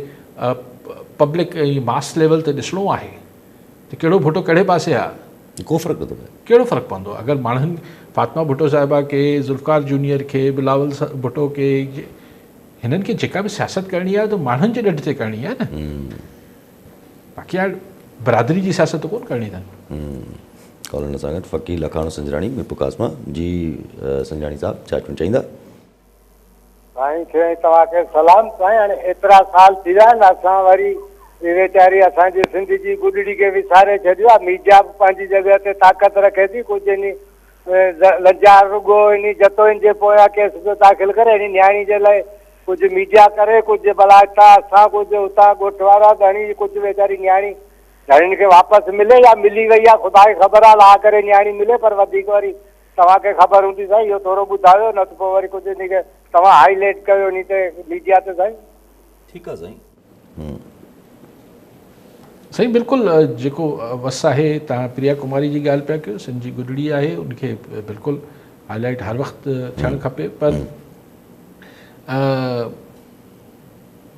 पब्लिक ऐं मास लेवल ते ॾिसणो आहे त कहिड़ो भुट्टो कहिड़े पासे आहे को फ़र्क़ु नथो पए कहिड़ो फ़र्क़ु पवंदो। अगरि माण्हुनि फातिमा भुट्टो साहिबा खे ज़ुल्फ़िकार जूनियर खे बिलावल भुट्टो खे हिननि खे जेका बि सियासत करणी आहे त माण्हुनि जे ॾंढ ते करणी आहे न बाक़ी हाणे बरादरी जी सियासत कोन करणी अथनि। कॉलर सां गॾु फ़क़ीर लखाणो संजराणी मिपुकासमा जी संजराणी साहिबु छा चवणु चाहींदा। साईं खे तव्हांखे सलाम साईं हाणे एतिरा साल थी विया आहिनि असां वरी वीचारी असांजी सिंध जी गुॾड़ी खे विसारे छॾियो आहे मीडिया बि पंहिंजी जॻह ते ताक़त रखे थी कुझु इन लंजार रुगो इन जतो इन जे पोयां केस पियो दाख़िल करे इन न्याणी जे लाइ कुझु मीडिया करे कुझु भला हितां असां कुझु हुतां ॻोठ वारा धणी कुझु वीचारी न्याणी धणियुनि खे वापसि मिले या मिली वई आहे ख़ुदा खे ख़बर आहे ला करे न्याणी मिले पर वधीक वरी तव्हांखे ख़बर हूंदी साईं इहो थोरो ॿुधायो न त पोइ वरी कुझु इन खे तव्हां हाईलाइट कयो इन ते मीडिया ते साईं। ठीकु आहे साईं। साईं बिल्कुलु जेको वस आहे तव्हां प्रिया कुमारी जी ॻाल्हि पिया कयो सिंध जी गुॾड़ी आहे उनखे बिल्कुलु हाईलाइट हर वक़्तु थियणु खपे पर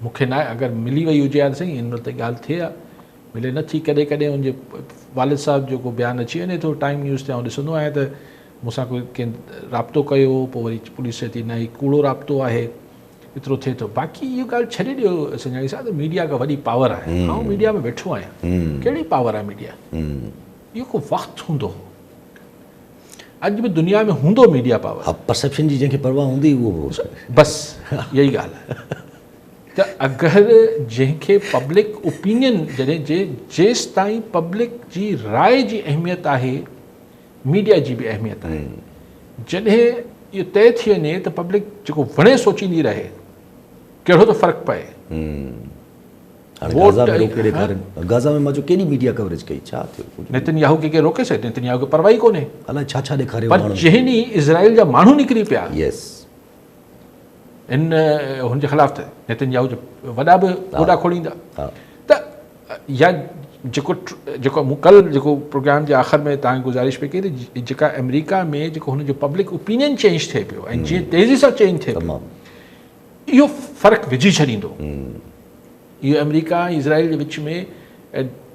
मूंखे न आहे अगरि मिली वई हुजे हाणे साईं हिन ते ॻाल्हि थिए आहे मिले नथी कॾहिं कॾहिं हुनजे वालिद साहिब जेको बयानु अची वञे थो टाइम न्यूज़ ते आउं ॾिसंदो आहियां त मूंसां कोई कंहिं राब्तो कयो पोइ वरी पुलिस चए थी न ही कूड़ो राब्तो आहे एतिरो थिए थो बाक़ी इहो ॻाल्हि छॾे ॾियो संजय साहिब त मीडिया खां वॾी पावर आहे ऐं मीडिया में वेठो आहियां कहिड़ी पावर आहे मीडिया इहो को वक़्तु हूंदो अॼु बि दुनिया में हूंदो मीडिया पावर परसेप्शन जी जंहिंखे परवाह हूंदी उहो बसि इहा ई ॻाल्हि आहे त अगरि जंहिंखे पब्लिक ओपिनियन जॾहिं जेसि ताईं पब्लिक जी राय जी अहमियत आहे मीडिया जी बि अहमियत आहे। जॾहिं इहो तइ थी वञे त पब्लिक जेको वणे सोचींदी रहे कहिड़ो थो फ़र्क़ु पए। हाणे गाज़ा में रोके ॾेखारनि, गाज़ा में मां चयो केॾी मीडिया कवरेज कई, छा थियो? नेतन्याहू खे रोके सघे? नेतन्याहू खे परवाही कोन्हे। अलाए छा छा ॾेखारियो पर जंहिं ॾींहुं इज़राइल जा माण्हू निकिरी पिया यस इन हुनजे ख़िलाफ़, त नेतन्याहू जो वॾा बि गोॾा खोलींदा। त या जेको मूं कल्ह जेको प्रोग्राम जे आख़िर में तव्हांखे गुज़ारिश पई कई त जेका अमेरिका में जेको हुनजो पब्लिक ओपिनियन चेंज थिए पियो ऐं जीअं तेज़ी सां चेंज थिए पियो, इहो फ़र्क़ु विझी छॾींदो। इहो अमेरिका ऐं इज़राइल जे विच में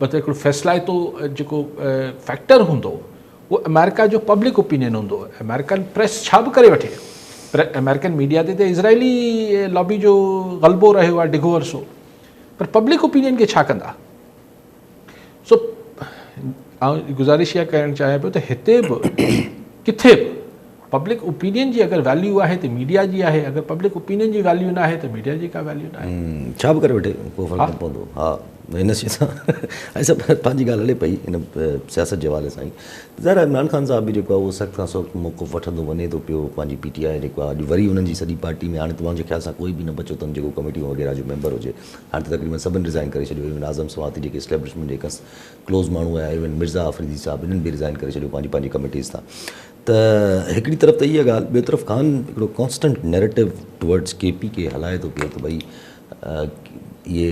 मतिलबु हिकिड़ो फ़ैसिलाइतो जेको फैक्टर हूंदो उहो अमेरिका जो पब्लिक ओपिनियन हूंदो। अमेरिकन प्रेस छा बि करे वठे, अमेरिकन मीडिया ते इज़राइली लॉबी जो ग़लबो रहियो आहे डिघो अरसो, पर पब्लिक ओपिनियन खे छा कंदा? सो आउं गुज़ारिश इहा करणु चाहियां पियो त हिते बि किथे बि पब्लिक ओपिनियन जी अगरि वैल्यू आहे त मीडिया जी आहे, अगरि पब्लिक ओपिनियन जी वैल्यू न आहे त मीडिया जी का वैल्यू न आहे। छा बि करे वठे को फ़र्क़ु न पवंदो। हा हिन शइ सां ऐं सभु पंहिंजी ॻाल्हि हले पई हिन सियासत जे हवाले सां ई। ज़ाहिर इमरान ख़ान साहब बि जेको आहे उहो सख़्तु खां सख़्तु मौक़िफ़ वठंदो वञे थो पियो। पंहिंजी PTI जेको आहे अॼु वरी उन्हनि जी सॼी पार्टी में हाणे तव्हांजे ख़्याल सां कोई बि न बचो अथनि जेको कमेटियूं वग़ैरह जो मेंबर हुजे। हाणे त तक़रीबन सभिनि रिज़ाइन करे छॾियो। इवन आज़म सवाती जेके इस्टेब्लिशमेंट जेका क्लोज़ माण्हू आया, इवन मिर्ज़ा आफ़रीदी साहब, इन्हनि बि रिज़ाइन करे छॾियो पंहिंजी पंहिंजी कमेटीज़ तां। त हिकिड़ी तरफ़ त इहा ॻाल्हि, ॿियो तरफ़ ख़ान हिकिड़ो कॉन्स्टेंट नैरेटिव टुवर्ड्स KP खे हलाए थो पियो त भई इहे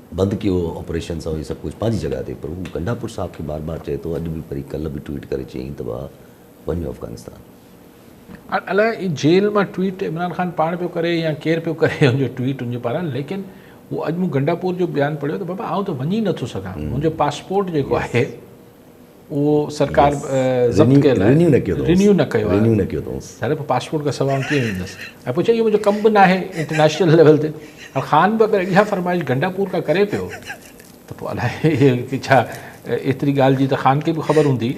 बंदि कयो ऑपरेशन सां, इहे सभु कुझु पंहिंजी जॻह ते, पर हू गंडापुर साहब खे बार बार चए थो। अॼु बि वरी कल्ह बि ट्वीट करे चयईं त भाउ वञो अफ़गानिस्तान। अलाए जेल मां ट्वीट इमरान ख़ान पाण पियो करे या केरु पियो करे हुनजो ट्वीट हुनजे पारां, लेकिन उहो अॼु मूं गंडापुर जो बयानु पढ़ियो त बाबा आउं त वञी नथो सघां, मुंहिंजो पासपोर्ट जेको आहे उहो सरकार ज़ब्त कयल आहे, रिन्यू न कयो आहे। सारे पासपोर्ट खां सवाइ कीअं वेंदुसि? ऐं पुछे इहो मुंहिंजो कमु बि न आहे इंटरनेशनल लेवल ते। और ख़ान बि अगरि इहा फरमाइश गंडापुर खां करे पियो त पोइ अलाए की छा एतिरी ॻाल्हि जी त ख़ान खे बि ख़बर हूंदी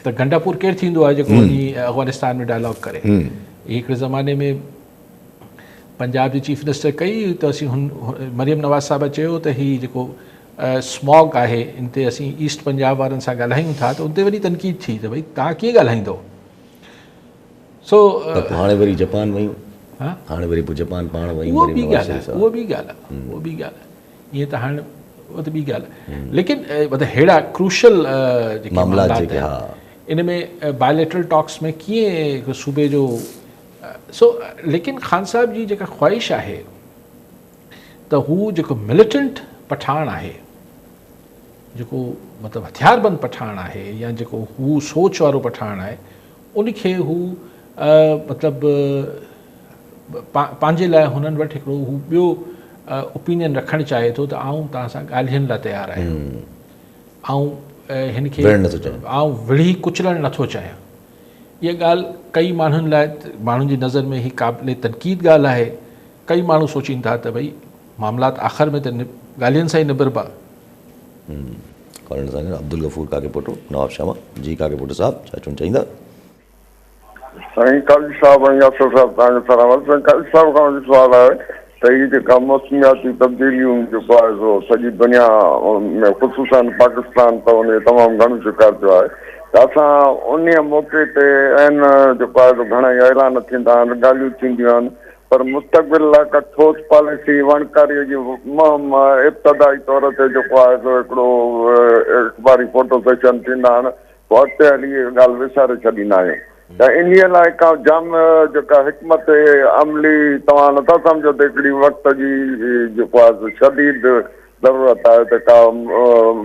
त गंडापुर केरु थींदो आहे जेको वञी अफ़गानिस्तान में डायलॉग करे। हिकिड़े ज़माने में पंजाब जी चीफ मिनिस्टर कई त असीं मरियम नवाज़ साहिबु चयो त हीअ जेको स्मॉग आहे इन ते असीं ईस्ट पंजाब वारनि सां ॻाल्हायूं था, त उन ते वरी तनक़ीद थी त भई तव्हां कीअं ॻाल्हाईंदो। सो हाणे वरी जापान वयूं, हाणे वरी पोइ जापान पाण वयूं, उहो बि ॻाल्हि आहे, उहो बि ॻाल्हि आहे, ईअं त हाणे उहो त ॿी ॻाल्हि आहे। लेकिन मतिलबु अहिड़ा क्रूशल जेके मामला इन में बायलैटरल टॉक्स में कीअं हिकु सूबे जो लेकिन ख़ान साहब जी जेका ख़्वाहिश आहे त हू जेको मिलिटेंट पठान आहे, जेको मतिलबु हथियारबंद पठान आहे, या जेको हू सोच वारो पठान आहे, उनखे हू मतिलबु पंहिंजे लाइ हुननि वटि हिकिड़ो हू ॿियो ओपिनियन रखणु चाहे थो त आऊं तव्हां सां ॻाल्हाइण लाइ तयारु आहियां, ऐं हिन खे आऊं विढ़ी कुचलणु नथो चाहियां। इहा ॻाल्हि कई माण्हुनि लाइ, माण्हुनि जी नज़र में ही क़ाबिले तनक़ीद ॻाल्हि आहे। कई माण्हू सोचीनि था त भई मामलात आख़िर में त ॻाल्हियुनि सां ई निबरबा। अब्दुल गफूर काकेपोटो, नवाब शामा जी काकेपोटो साहब छा चवणु चाहींदा? साईं काजी साहब ऐं यासर साहब तव्हांखे सलामत। साईं काजी साहब खां मुंहिंजो सुवालु आहे त हीअ जेका मौसमियाती तब्दीलियूं जेको आहे सो सॼी दुनिया में ख़ुशूसन पाकिस्तान त उन तमामु घणो शिकार थियो आहे, त असां उन मौक़े ते आहिनि जेको आहे सो घणेई ऐलान थींदा आहिनि, ॻाल्हियूं थींदियूं आहिनि, पर मुस्तक़बिल लाइ का ठोस पॉलिसी वणकारीअ जी मुहिम इब्तदाई तौर ते जेको आहे सो हिकिड़ो अख़बारी फोटो सेशन थींदा आहिनि, पोइ अॻिते हली इहा ॻाल्हि विसारे छॾींदा आहियूं। त इन लाइ का जाम जेका हिकमत अमली तव्हां नथा सम्झो त हिकिड़ी वक़्त जी जेको आहे शदीद ज़रूरत आहे त का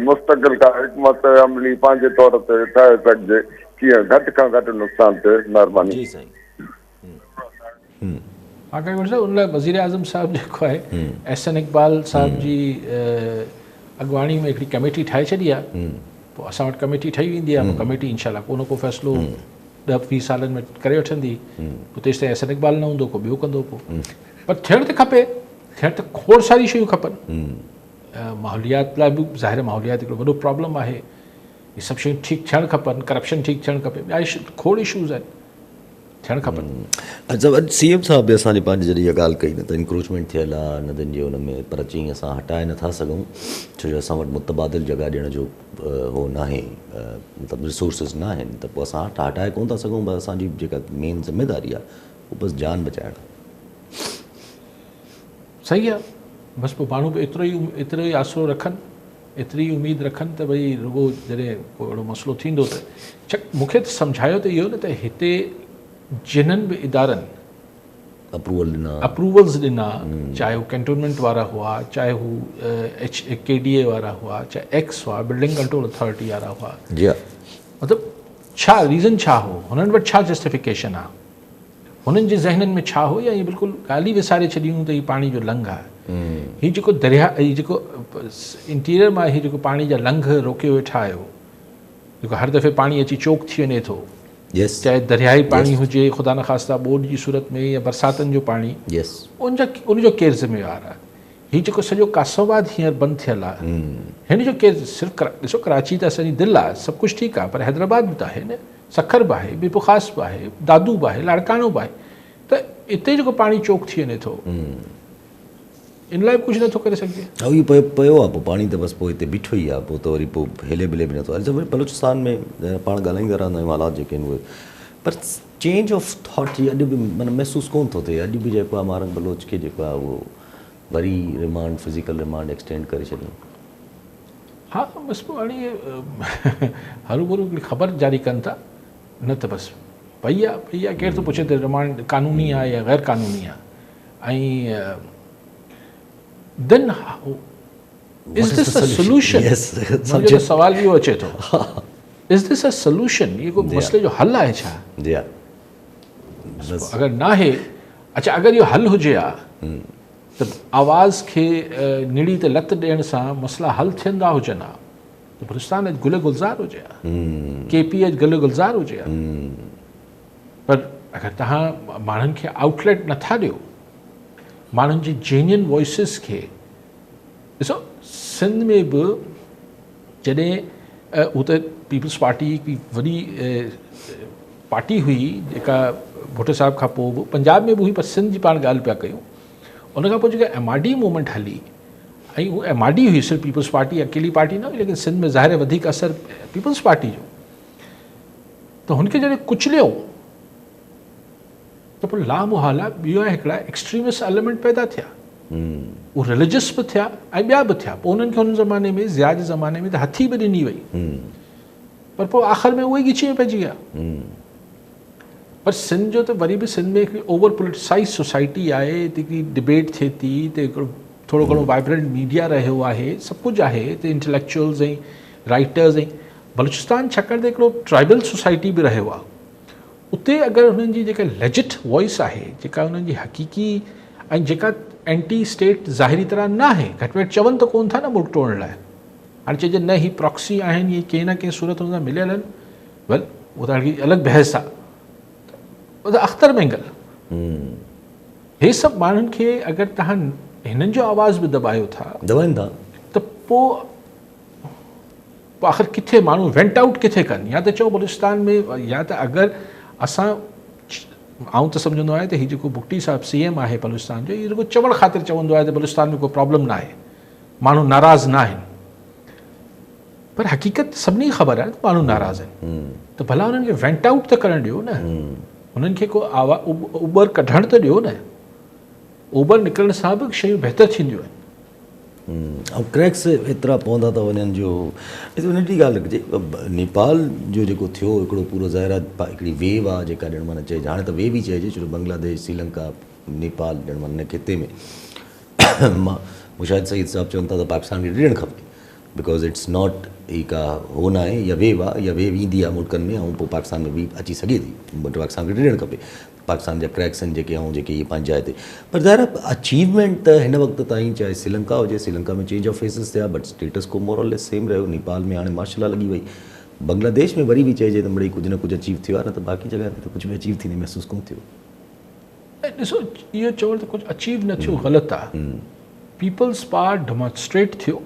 मुस्तक़िल का हिकमत अमली पंहिंजे तौर ते ठाहे सघिजे, कीअं घटि खां घटि नुक़सान थिए। महिरबानी। उन लाइ वज़ीर आज़म साहिबु जेको आहे SN इक़बाल साहिब जी अॻुवाणी में हिकिड़ी कमेटी ठाहे छॾी आहे। पोइ असां वटि कमेटी ठही वेंदी आहे, कमेटी इनशाला को न को फ़ैसिलो 10-20 सालनि में करे वठंदी। पोइ तेसि ताईं SN इक़बाल न हूंदो, को ॿियो कंदो। पोइ पर थियणु त खपे, थियणु त खोड़ सारी शयूं खपनि। माहौलियात लाइ बि ज़ाहिर माहौलियात हिकिड़ो वॾो प्रॉब्लम आहे, इहे सभु शयूं ठीकु थियणु खपनि, करप्शन ठीकु थियणु खपे, ॿिया खोड़ इशूज़ आहिनि, थियणु खपनि। अच्छा, अॼु CM साहब बि असांजे पंहिंजे जॾहिं इहा ॻाल्हि कई न त इंक्रोचमेंट थियल आहे नदियुनि जे हुन में, पर चई असां हटाए नथा सघूं छो जो असां वटि मुतबादिल जॻह ॾियण जो हो न आहे, मतिलबु रिसोर्सिस न आहिनि, त पोइ असां हटाए कोन था सघूं। बसि असांजी जेका मेन ज़िम्मेदारी आहे उहो बसि जान बचाइणु। सही आहे, बसि पोइ माण्हू बि एतिरो ई आसिरो रखनि, एतिरी उमेदु रखनि त भई रुॻो जॾहिं को अहिड़ो मसइलो थींदो त मूंखे त सम्झायो त इहो न त हिते जिन्हनि बि इदारनि अप्रूवल्स ॾिना, चाहे हू कैंटोनमेंट वारा हुआ, चाहे हू KDA वारा हुआ, चाहे एक्स हुआ, बिल्डिंग कंट्रोल अथॉरिटी वारा हुआ, मतिलबु छा रीज़न छा हो, हुननि वटि छा जस्टिफिकेशन आहे, हुननि जे ज़हननि में छा हो, या इहे बिल्कुलु ॻाल्हि ई विसारे छॾियूं त हीउ पाणी जो लंघ आहे। हीउ जेको दरिया, हीउ जेको इंटीरियर मां हीउ जेको पाणी जा लंघ रोके वेठा आहियो, जेको हर दफ़े पाणी अची चोक थी वञे थो, चाहे दरियाई पाणी हुजे, ख़ुदा न ख़ास्ता ॿोॾि जी सूरत में, या बरसातनि जो पाणी, उनजो केरु ज़िम्मेवारु आहे? हीउ जेको सॼो कासोबाद हींअर बंदि थियल आहे, हिन जो केरु? सिर्फ़ु ॾिसो, कराची त असांजी दिलि आहे, सभु कुझु ठीकु आहे, पर हैदराबाद बि त आहे न, सखर बि आहे, बिपुखास बि आहे, दादू बि आहे, लाड़कानो बि आहे, त हिते जेको पाणी चोक थी वञे थो, इन लाइ बि कुझु नथो करे सघिजे। हा, इहो पियो आहे, पोइ पाणी त बसि पोइ हिते बीठो ई आहे, पोइ त वरी पोइ हिले बिले बि नथो हले। वरी बलूचिस्तान में पाण ॻाल्हाईंदा रहंदा आहियूं हालात जेके आहिनि उहे, पर चेंज ऑफ थॉट जी अॼु बि माना महसूसु कोन थो थिए। अॼु बि जेको आहे मारंग बलोच खे जेको आहे उहो वरी रिमांड, फिज़िकल रिमांड एक्सटेंड करे छॾियूं। हा, बसि पोइ हाणे हरू भरू हिकिड़ी ख़बर जारी कनि था, न त बसि पई आहे केरु थो पुछे त रिमांड क़ानूनी आहे या ग़ैर क़ानूनी आहे। ऐं देन इज़ दिस अ सॉल्यूशन? मुंहिंजो सवाल इहो अचे थो, इज़ दिस अ सॉल्यूशन? इहो को मसइले जो हल आहे छा? अगरि न आहे, अच्छा अगरि इहो हल हुजे हा त आवाज़ खे निड़ी ते लत ॾियण सां मसइला हल थियंदा हुजनि हा त बलूचिस्तान अॼु गुल गुलज़ार हुजे हा, KP अॼु गुल गुलज़ार हुजे हा। पर अगरि तव्हां माण्हुनि खे आउटलेट नथा ॾियो, माण्हुनि जी जेन्युइन वॉइसिस खे, ॾिसो सिंध में बि जॾहिं हू त पीपल्स पार्टी हिकिड़ी वॾी पार्टी हुई जेका भुट्टो साहिब खां पोइ बि पंजाब में बि हुई, पर सिंध जी पाण ॻाल्हि पिया कयूं, उनखां पोइ जेका MRD मूवमेंट हली, ऐं उहा MRD हुई, सिर्फ़ु पीपल्स पार्टी अकेली पार्टी न हुई, लेकिन सिंध में ज़ाहिर वधीक असरु पीपल्स पार्टी जो, त हुनखे जॾहिं कुचलियो त पोइ लामुहाला ॿिया हिकिड़ा एक्सट्रीमिस्ट एलिमेंट पैदा थिया, उहे रिलीजियस बि थिया ऐं ॿिया बि थिया। पोइ उन्हनि खे हुन ज़माने में, ज़िया जे ज़माने में त हथी बि ॾिनी वई, पर पोइ आख़िर में उहे ॻिची में पइजी विया। पर सिंध जो त वरी बि सिंध में हिकिड़ी ओवर पोलिटिसाइज़ सोसाइटी आहे, हिकिड़ी डिबेट थिए थी, त हिकिड़ो थोरो घणो वाइब्रेंट मीडिया रहियो आहे, सभु कुझु आहे हिते, इंटेलेक्चुअल्स ऐं राइटर्स। ऐं बलूचिस्तान छाकाणि त हिकिड़ो ट्राइबल सोसाइटी बि रहियो आहे, उते अगरि हुननि जी जेका लेजिट वॉइस आहे, जेका हुननि जी हक़ीक़ी ऐं जेका एंटी स्टेट ज़ाहिरी तरह न आहे, घटि में घटि चवनि त कोन था न मुल्क टोड़ण लाइ, हाणे चइजे न ही प्रॉक्सी आहिनि, इहे कंहिं न कंहिं सूरत हुन सां मिलियल आहिनि, वेल उहो त हिकिड़ी अलॻि बहस आहे, उहो त अख़्तर महंगल। हे सभु माण्हुनि खे अगरि तव्हां हिननि जो आवाज़ बि दॿायो था, दॿाइनि था, त पोइ आख़िर किथे माण्हू वेंट आउट किथे कनि? या त चओ बलूचिस्तान में, या त अगरि असां, आउं त सम्झंदो आहियां त हीउ जेको भुट्टी साहिबु CM आहे बलूचिस्तान जो, इहो जेको चवण ख़ातिर चवंदो आहे त बलूचिस्तान में को प्रॉब्लम न आहे, माण्हू नाराज़ न आहिनि, पर हक़ीक़त सभिनी खे ख़बर आहे त माण्हू नाराज़ आहिनि, त भला हुननि खे वेंट आउट त करणु ॾियो न, हुननि खे को उबर कढणु त ॾियो न, उबर निकिरण सां बि शयूं बहितर थींदियूं आहिनि। ऐं क्रैक्स एतिरा पवंदा था वञनि जो नंढी ॻाल्हि कजे। नेपाल जो जेको थियो हिकिड़ो पूरो ज़ाहिर आहे हिकिड़ी वेव आहे जेका ॼण माना चइजे, हाणे त वेव ई चइजे, छो बांग्लादेश, श्रीलंका, नेपाल ॼण माना खिते में मुशाहिद सईद साहिबु चवनि था त पाकिस्तान खे ॾियणु खपे, बिकॉज इट्स नॉट ही का हो न आहे, इहा वेव आहे, इहा वेव ईंदी आहे मुल्कनि में, ऐं पोइ पाकिस्तान में बि अची सघे थी, पाकिस्तान खे ॾियणु खपे। पाकिस्तान जा क्रैक्स आहिनि जेके, ऐं जेके इहे पंहिंजा हिते, पर ज़ाहिर अचीवमेंट त हिन वक़्त ताईं चाहे श्रीलंका हुजे, श्रीलंका में चेंज ऑफ फेसिस थिया, बट स्टेटस को मोर और लेस सेम रहियो। नेपाल में हाणे मार्शल लॻी वई, बांग्लादेश में वरी बि चइजे त मिड़ई कुझु न कुझु अचीव थियो आहे, न त बाक़ी जॻह ते त कुझु बि अचीव थींदी महसूसु कोन थियो। ॾिसो इहो चवणु त कुझु अचीव न थियो ग़लति आहे, पीपल्स पावर डेमोन्स्ट्रेट थियो,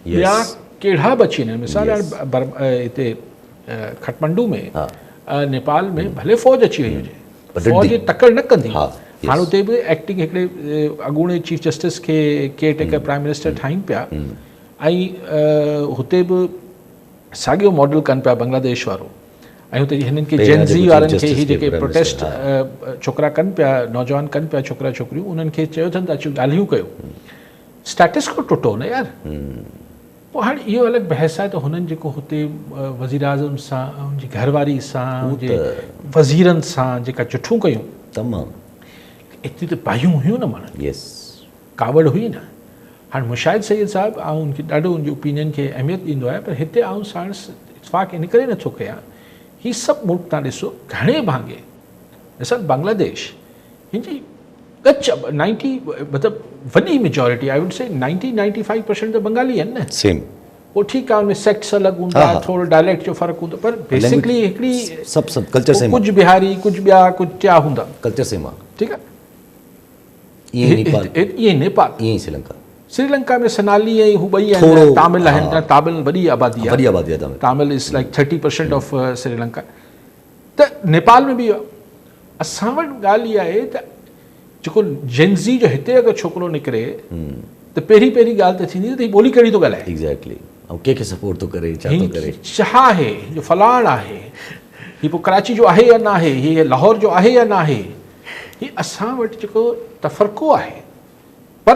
ॿिया कहिड़ा बि अची वञनि, मिसाल हिते खटमंडू में नेपाल में भले फ़ौज अची वई हुजे, पर फ़ौज ॾिठी। टक्कर न कंदी। हा, yes. हाणे उते बि एक्टिंग हिकिड़े अॻूणे चीफ जस्टिस खे केयर टेकर प्राइम मिनिस्टर ठाहिनि पिया, ऐं हुते बि साॻियो मॉडल कनि पिया बांग्लादेश वारो, ऐं हुते हिननि खे पहिरियां जेनज़ी जेको वारनि chief खे justice ही खे जेके prime प्रोटेस्ट minister, छोकिरा कनि पिया, नौजवान कनि पिया, छोकिरा छोकिरियूं, उन्हनि खे चयो अथनि त अचो ॻाल्हियूं कयो, स्टेटस को टुटो न यार। पोइ हाणे इहो अलॻि बहस आहे त हुननि जेको हुते वज़ीर आज़म सां, उनजी घरवारी सां, उनजे वज़ीरनि सां जेका चिठूं कयूं, तमामु एतिरी त बाहियूं हुयूं न माण्हुनि, यस कावड़ हुई न। हाणे मुशाहिद सैयद साहिबु, ऐं उनखे ॾाढो उनजी ओपिनियन खे अहमियत ॾींदो आहे, पर हिते आउं साणस इतफ़ाक़ इन करे नथो कयां, ही सभु मुल्क तव्हां ॾिसो घणे भाङे ॾिसो बांग्लादेश हिनजी कच्छ 90 मतिलबु वॾी मेजॉरिटी, आई वुड से 90-95% त बंगाली आहिनि न। सेम पोइ ठीकु आहे, उनमें सेक्ट्स अलॻि हूंदा, हा, हा। थोरो डायलेक्ट जो फ़र्क़ु हूंदो, पर बेसिकली हिकिड़ी सभु कल्चर सेम कुझु बिहारी, कुझु ॿिया, कुझु टिया हूंदा, कल्चर सेम आहे। ठीकु आहे। ईअं ई नेपाल, ईअं नेपाल, ईअं ई श्रीलंका, श्रीलंका में सनाली ऐं हू ॿई आहिनि, थोरो, तामिल आहिनि, हा। तामिल वॾी आबादी वॾी आहे, आबादी आहे तव्हां Tamil is like 30% of Sri Lanka. त नेपाल में बि असां वटि ॻाल्हि इहा आहे त जेको जेनज़ी जो हिते अगरि छोकिरो निकिरे त पहिरीं ॻाल्हि त थींदी त हीअ ॿोली कहिड़ी थो ॻाल्हाए, एग्ज़ैक्टली, ऐं कंहिंखे सपोर्ट थो करे, छा थो करे, छा आहे जो फलाण आहे, हीअ पोइ कराची जो आहे या न आहे, हीअ लाहौर जो आहे या न आहे, हीअ असां वटि जेको तफ़रक़ो आहे। पर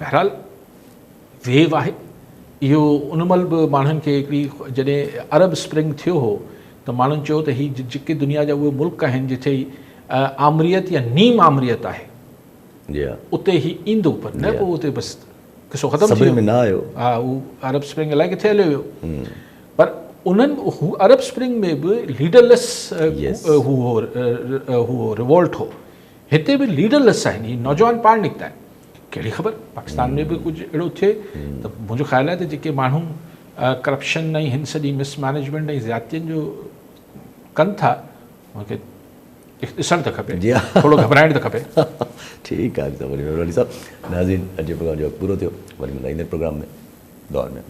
बहरहाल वेव आहे इहो। उन महिल बि माण्हुनि खे हिकिड़ी जॾहिं अरब स्प्रिंग थियो हो त माण्हुनि चयो त हीअ जेके दुनिया जा उहे मुल्क आहिनि जिथे आमरियत या नीम आमरियत आहे, जी हा, उते ही ईंदो, पर न पोइ उते बसि किसो ख़तमु थी सभिनी में वियो। न आयो। हा, उहो अरब स्प्रिंग अलाए किथे हलियो वियो, पर उन्हनि हू अरब स्प्रिंग में बि लीडरलेस Yes. हू रिवोल्ट हो। हिते बि लीडरलेस आहिनि, हीअ नौजवान पाण निकिता आहिनि। कहिड़ी ख़बर पाकिस्तान में बि कुझु अहिड़ो थिए त मुंहिंजो ख़्यालु आहे त जेके माण्हू करप्शन ऐं हिन सॼी मिसमैनेजमेंट ऐं ज़्यादतियुनि जो कनि था, उनखे ॾिसणु त खपे, जी हा। थोरो घबराइणु त खपे। ठीकु आहे, वरी साहब नाज़रीन, अॼु प्रोग्राम जो पूरो थियो, वरी मिलाईंदे प्रोग्राम में दौर में।